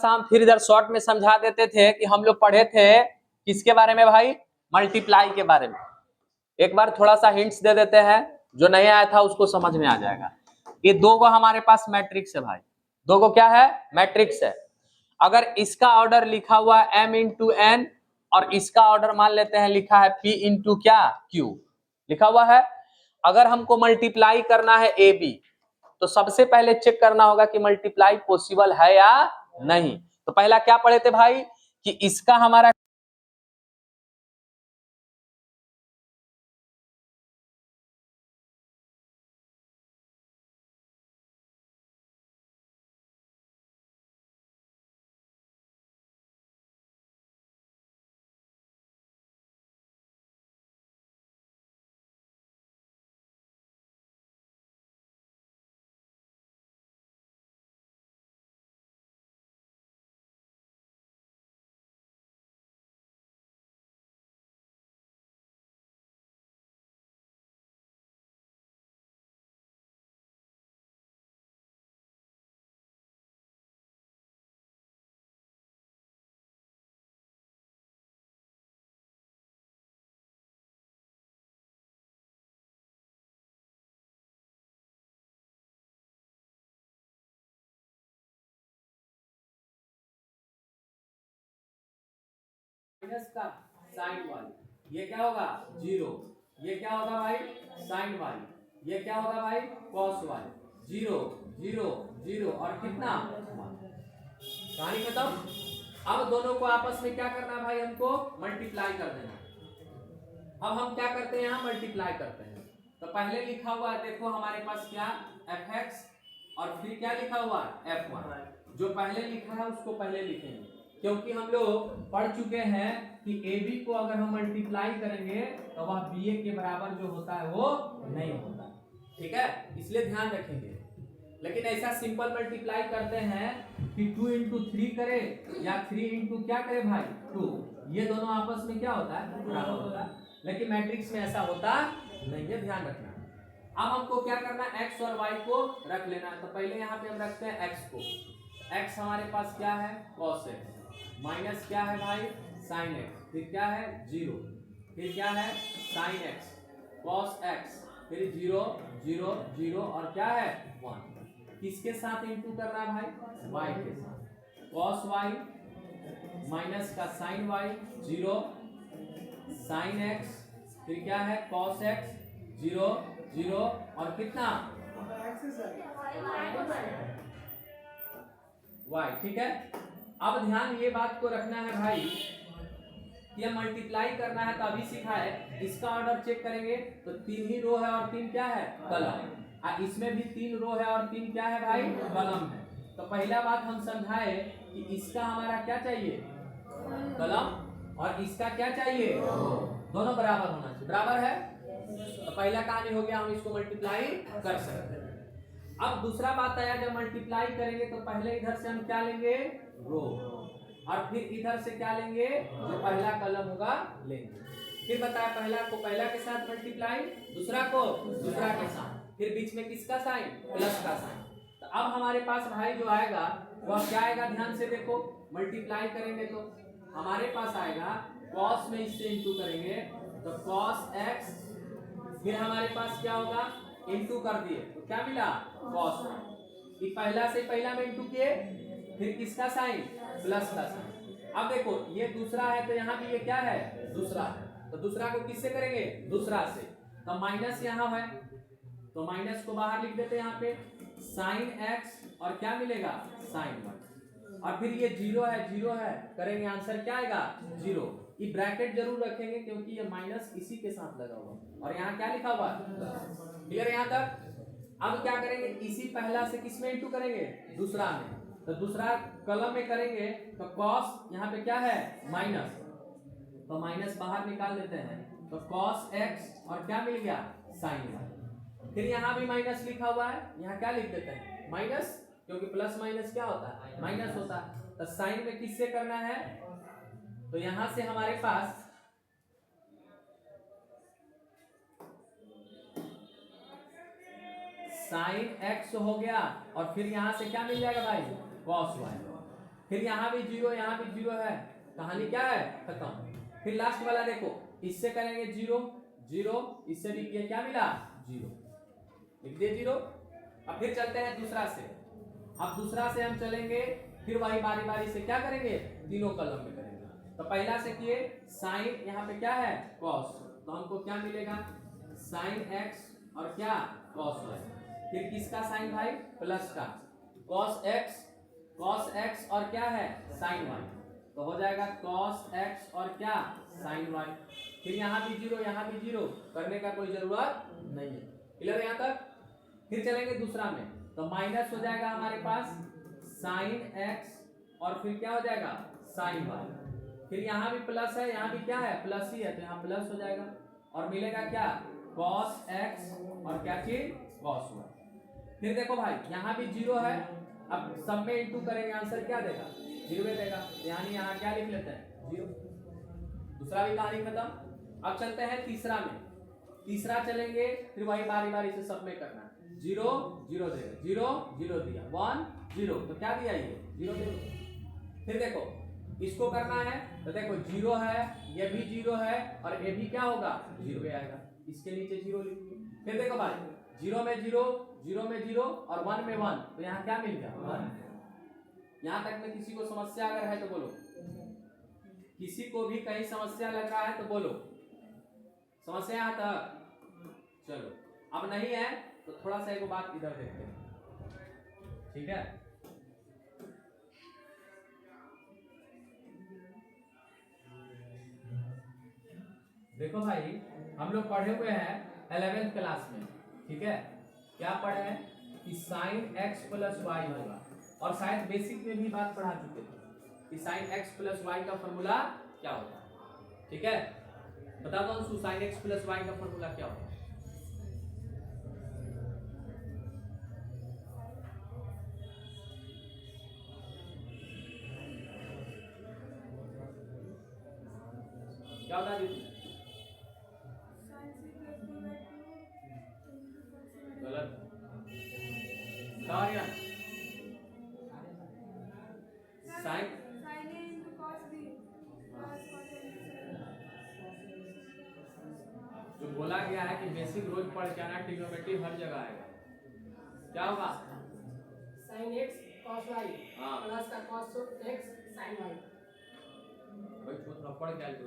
हम फिर इधर शॉर्ट में समझा देते थे कि हम लोग पढ़े थे किसके बारे में भाई, मल्टीप्लाई के बारे में। एक बार थोड़ा सा हिंट्स दे देते हैं, जो नहीं आया था उसको समझ में आ जाएगा। ये दो को हमारे पास मैट्रिक्स है भाई, दो को क्या है, मैट्रिक्स है। अगर इसका ऑर्डर लिखा हुआ है m इंटू एन और इसका ऑर्डर मान लेते हैं लिखा है p इंटू क्या q लिखा हुआ है। अगर हमको मल्टीप्लाई करना है ए बी तो सबसे पहले चेक करना होगा कि मल्टीप्लाई पॉसिबल है या नहीं। तो पहला क्या पढ़े थे भाई कि इसका हमारा माइनस का साइन वाई, ये क्या होगा जीरो, ये क्या होगा भाई साइन वाई, ये क्या होगा भाई cos y, zero zero zero और कितना कहानी खत्म। अब दोनों को आपस में क्या करना है भाई, हमको मल्टीप्लाई कर देना। अब हम क्या करते हैं, यहाँ मल्टीप्लाई करते हैं। तो पहले लिखा हुआ है देखो हमारे पास क्या एफ एक्स और फिर क्या लिखा हुआ है एफ वाई। जो पहले लिखा है उसको पहले लिखेंगे, क्योंकि हम लोग पढ़ चुके हैं कि ए बी को अगर हम मल्टीप्लाई करेंगे तो वह बी ए के बराबर जो होता है वो नहीं होता, ठीक है, इसलिए ध्यान रखेंगे। लेकिन ऐसा सिंपल मल्टीप्लाई करते हैं कि 2 इंटू थ्री करे या 3 इंटू क्या करे भाई 2, ये दोनों आपस में क्या होता है बराबर होता है। लेकिन मैट्रिक्स में ऐसा होता नहीं है, ध्यान रखना। अब हमको क्या करना है, x और y को रख लेना है। तो पहले यहाँ पे हम रखते हैं x को। x हमारे पास क्या है cos x, माइनस क्या है भाई sin x, फिर क्या है जीरो, फिर क्या है sin x cos x, फिर जीरो जीरो जीरो और क्या है 1। किसके साथ इंटू करना है भाई y के साथ, cos y माइनस का sin y zero sin x, फिर क्या है cos x जीरो जीरो और कितना y, ठीक है। अब ध्यान ये बात को रखना है भाई कि हम मल्टीप्लाई करना है तो अभी सीखा है, इसका ऑर्डर चेक करेंगे तो 3 ही रो है और 3 क्या है कलम, इसमें भी 3 रो है और 3 क्या है भाई कलम है। तो पहला बात हम समझाए कि इसका हमारा क्या चाहिए कलम और इसका क्या चाहिए दोनों बराबर होना चाहिए, बराबर है। तो पहला कहानी हो गया, हम इसको मल्टीप्लाई कर सकते हैं। अब दूसरा बात आया, जब मल्टीप्लाई करेंगे तो पहले इधर से हम क्या लेंगे रो और फिर इधर से क्या लेंगे जो पहला कलम होगा लेंगे। फिर बताया पहला को पहला के साथ मल्टीप्लाई, दूसरा को दूसरा के साथ, फिर बीच में किसका साइन प्लस का साइन। तो अब हमारे पास भाई जो आएगा वह क्या आएगा, ध्यान से देखो, मल्टीप्लाई करेंगे तो हमारे पास आएगा cos में इससे इंटू करेंगे तो cos x, फिर हमारे पास क्या होगा इंटू कर दिए तो क्या मिला cos y, पहला से पहला में इंटू किए, फिर किसका साइन प्लस का साइन। अब देखो ये दूसरा है तो यहाँ भी ये क्या है दूसरा है, तो दूसरा को किससे करेंगे दूसरा से, तो माइनस यहाँ है तो माइनस को बाहर लिख देते हैं यहाँ पे साइन x और क्या मिलेगा साइन 1, और फिर ये जीरो है करेंगे आंसर क्या आएगा जीरो। ये ब्रैकेट जरूर रखेंगे क्योंकि ये माइनस इसी के साथ लगा हुआ और यहाँ क्या लिखा हुआ क्लियर यहाँ तक। अब क्या करेंगे, इसी पहला से किस में इंटू करेंगे दूसरा में, तो दूसरा कलम में करेंगे तो cos यहाँ पे क्या है माइनस, तो माइनस बाहर निकाल देते हैं तो cos x और क्या मिल गया sin y। फिर यहाँ भी माइनस लिखा हुआ है, यहाँ क्या लिख देते हैं माइनस, क्योंकि प्लस माइनस क्या होता है माइनस होता है। तो साइन में किससे करना है, तो यहां से हमारे पास साइन x हो गया और फिर यहां से क्या मिल जाएगा भाई cos y, फिर यहाँ भी जीरो, यहाँ भी जीरो है, कहानी क्या है, खत्म। फिर लास्ट वाला देखो, इससे करेंगे जीरो जीरो, इससे भी किया, क्या मिला, जीरो, लिख दिए जीरो। अब फिर चलते हैं दूसरा से। अब दूसरा से हम चलेंगे, फिर वही बारी बारी से क्या करेंगे, तीनों कलम में करेंगे। तो पहला से किए साइन, यहाँ पे क्या है कॉस, तो हमको क्या मिलेगा, साइन एक्स और क्या कॉस वाई। फिर किसका साइन भाई, प्लस का, कॉस एक्स और क्या है साइन वाई, तो हो जाएगा कॉस एक्स और क्या साइन वाई। फिर यहाँ भी जीरो, यहाँ भी जीरो, करने का कोई जरूरत नहीं है, क्लियर यहाँ तक। फिर चलेंगे दूसरा में, तो माइनस हो जाएगा हमारे पास साइन एक्स और फिर क्या हो जाएगा साइन वाई। फिर यहाँ भी प्लस है, यहाँ भी क्या है प्लस ही है, तो यहाँ प्लस हो जाएगा और मिलेगा क्या कॉस एक्स और क्या चीज कॉस वाई। फिर देखो भाई यहाँ भी जीरो है, अब सब में इंटू करेंगे, आंसर क्या देगा, जीरो देगा, यानी यहाँ क्या लिख लेते हैं जीरो। दूसरा भी कहानी खत्म। अब चलते हैं तीसरा में, तीसरा चलेंगे, फिर वही बारी बारी से सब में करना, जीरो जीरो देगा, जीरो जीरो दिया, वन जीरो, तो क्या दिया ये जीरो जीरो। फिर देखो इसको करना है, तो देखो जीरो है, ये भी जीरो है और ये भी क्या होगा जीरो पे आएगा, इसके नीचे जीरो लिखिए। फिर देखो भाई जीरो में जीरो, जीरो में जीरो और वन में वन, तो यहाँ क्या मिल गया वन। यहाँ तक में किसी को समस्या अगर है तो बोलो, किसी को भी कहीं समस्या लग रहा है तो बोलो, समस्या यहाँ तक। चलो अब नहीं है तो थोड़ा सा एक बात इधर देखते हैं, ठीक है। देखो भाई हम लोग पढ़े हुए हैं 11th क्लास में, ठीक है, क्या पढ़े हैं कि साइन एक्स प्लस वाई होगा, और शायद बेसिक में भी बात पढ़ा चुके थे कि साइन एक्स प्लस वाई का फॉर्मूला क्या होता है, ठीक है। बता दो साइन एक्स प्लस वाई का फॉर्मूला क्या होता है। क्या होता है दीदी, गलत, साइन जो बोला गया है कि बेसिक रोज पढ़ के आना, ट्रिग्नोमेट्री हर जगह आएगा, क्या होगा sine x cos y plus का कॉस एक्स साइन वाई। भाई थोड़ा पढ़ के आए तो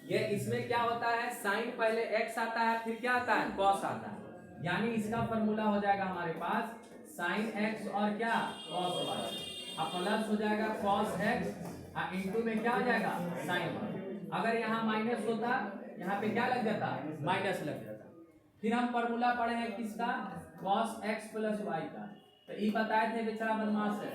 ये इसमें क्या होता है, साइन पहले एक्स आता है, फिर क्या आता है कॉस आता है, यानी इसका फॉर्मूला हो जाएगा हमारे पास साइन एक्स और क्या कॉस वाई, अब प्लस हो जाएगा कॉस एक्स और इनटू में क्या हो जाएगा साइन वाई। अगर यहाँ माइनस होता, यहाँ पे क्या लग जाता माइनस लग जाता। फिर हम फॉर्मूला पढ़े हैं किसका, कॉस एक्स प्लस वाई का, तो ये बताए थे बेचारा बदमाश है,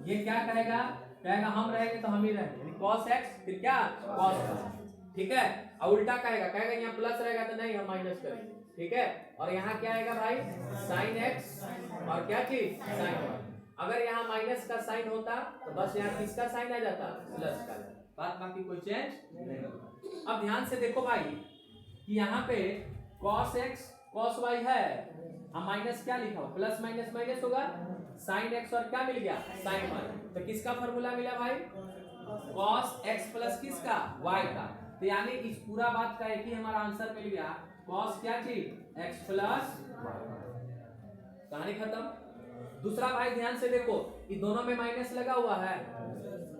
ये क्या कहेगा, कहेगा हम रहेंगे तो हम ही रहेंगे, कॉस एक्स फिर क्या कॉस वाई, ठीक है। और उल्टा कहेगा, कहेगा यहाँ प्लस रहेगा तो नहीं हम माइनस करेंगे, ठीक है। और यहाँ क्या आएगा भाई साइन एक्स और क्या चीज साइन वाई। अगर यहाँ माइनस का साइन होता तो बस यहाँ किसका साइन आ जाता प्लस का, बात बाकी कोई चेंज नहीं होता। अब ध्यान से देखो भाई कि यहाँ पे cos x cos y है, हम माइनस क्या लिखा हो, प्लस माइनस माइनस होगा, साइन x और क्या मिल गया साइन y, तो किसका फॉर्मूला मिला भाई cos x प्लस किसका y का, तो यानी इस पूरा बात का एक ही हमारा आंसर मिल गया, cos क्या चीज x प्लस y, कहानी खत्म। दूसरा भाई ध्यान से देखो, ये दोनों में माइनस लगा हुआ है,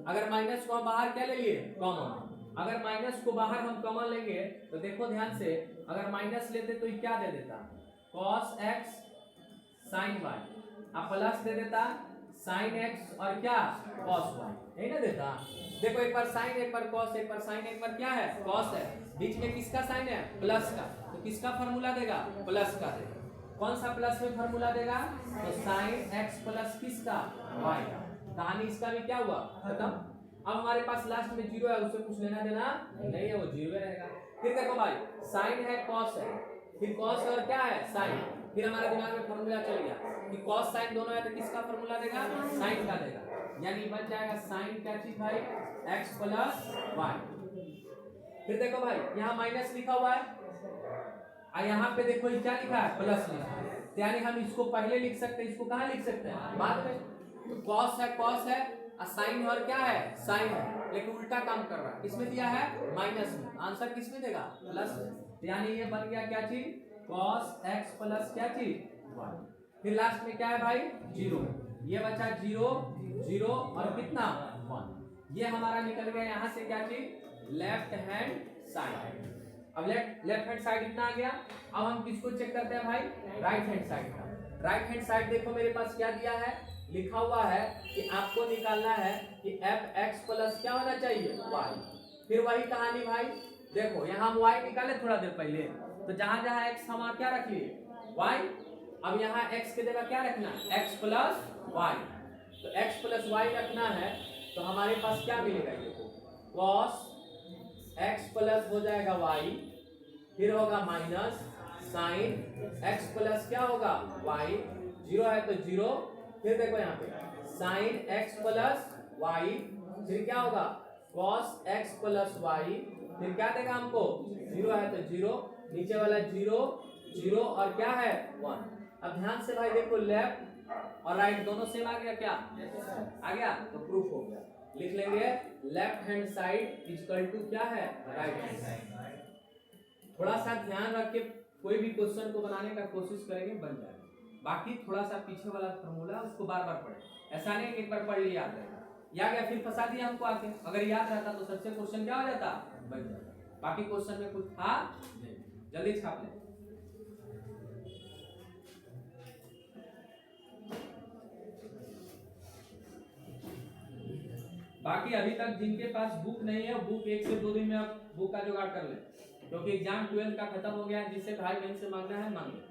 अगर माइनस को हम बाहर क्या ले लिए कॉमन, अगर माइनस को बाहर हम कॉमन लेंगे तो देखो ध्यान से, अगर माइनस लेते तो ये क्या दे देता cos x sin y, अब प्लस दे देता sin x और क्या cos y, यही ना देता। देखो एक बार sin एक बार cos, एक बार sin एक बार क्या है cos है, बीच में किसका साइन है प्लस का, तो किसका फॉर्मूला देगा प्लस का देगा। कौन सा प्लस में फॉर्मूला देगा, तो sin x प्लस किसका y का, कहानी इसका भी क्या हुआ खत्म। अब हमारे पास लास्ट में जीरो है, उससे कुछ लेना देना नहीं है, वो जीरो रहेगा। फिर देखो भाई साइन है कॉस है, फिर कॉस और क्या है साइन, फिर हमारे दिमाग में फॉर्मूला चल गया कि कॉस साइन दोनों है तो किसका फॉर्मूला देगा साइन का देगा, यानी बन जाएगा साइन क्या चीज भाई x प्लस वाई। फिर देखो भाई यहाँ माइनस लिखा हुआ है और यहाँ पे देखो क्या लिखा है प्लस लिखा है, यानी हम इसको पहले लिख सकते हैं, इसको कहाँ लिख सकते हैं बाद में। तो कॉस है और साइन और क्या है साइन है, लेकिन उल्टा काम कर रहा है। किसमें दिया है माइनस में, आंसर किसमें देगा प्लस में। तो यानी ये बन गया क्या चीज cos x प्लस क्या चीज y। फिर लास्ट में क्या है भाई 0, ये बचा 0 0 और कितना 1। ये हमारा निकल गया यहाँ से क्या चीज लेफ्ट हैंड साइड। अब लेफ्ट हैंड साइड इतना आ गया। अब हम किसको चेक करते हैं भाई राइट हैंड साइड का। राइट हैंड साइड देखो मेरे पास क्या दिया है, लिखा हुआ है कि आपको निकालना है कि fx प्लस क्या होना चाहिए y। फिर वही कहानी भाई, देखो यहाँ हम y निकाले थोड़ा देर पहले, तो जहां जहां x हम क्या रख लिए y, अब यहाँ x के जगह क्या रखना है x प्लस y। तो x प्लस y रखना है, तो हमारे पास क्या मिलेगा, देखो cos x प्लस हो जाएगा y, फिर होगा माइनस साइन x प्लस क्या होगा y, 0 है तो 0, फिर देखो यहाँ पे साइन x प्लस y, फिर क्या होगा cos x प्लस y, फिर क्या देगा हमको 0 है तो 0, नीचे वाला 0 0 और क्या है 1। अब ध्यान से भाई देखो लेफ्ट और राइट दोनों सेम आ गया, क्या आ गया, तो प्रूफ हो गया। लिख लेंगे left hand side equal to क्या है राइट हैंड साइड। थोड़ा सा ध्यान रख के कोई भी क्वेश्चन को बनाने का कोशिश करेंगे बन जाएगा। बाकी थोड़ा सा पीछे वाला फॉर्मूला उसको बार बार पढ़े, ऐसा नहीं एक बार पढ़ लिया याद रहेगा, या गया फिर फंसा दिया हमको आके। अगर याद रहता तो सबसे क्वेश्चन क्या हो जाता बन जाता। बाकी क्वेश्चन में कुछ था नहीं, जल्दी छाप ले। बाकी अभी तक जिनके पास बुक नहीं है, बुक 1 से 2 दिन में आप बुक का जुगाड़ कर ले, क्योंकि एग्जाम 12 का खत्म हो गया है। जिससे भाई बहन से मांगना है मांगे।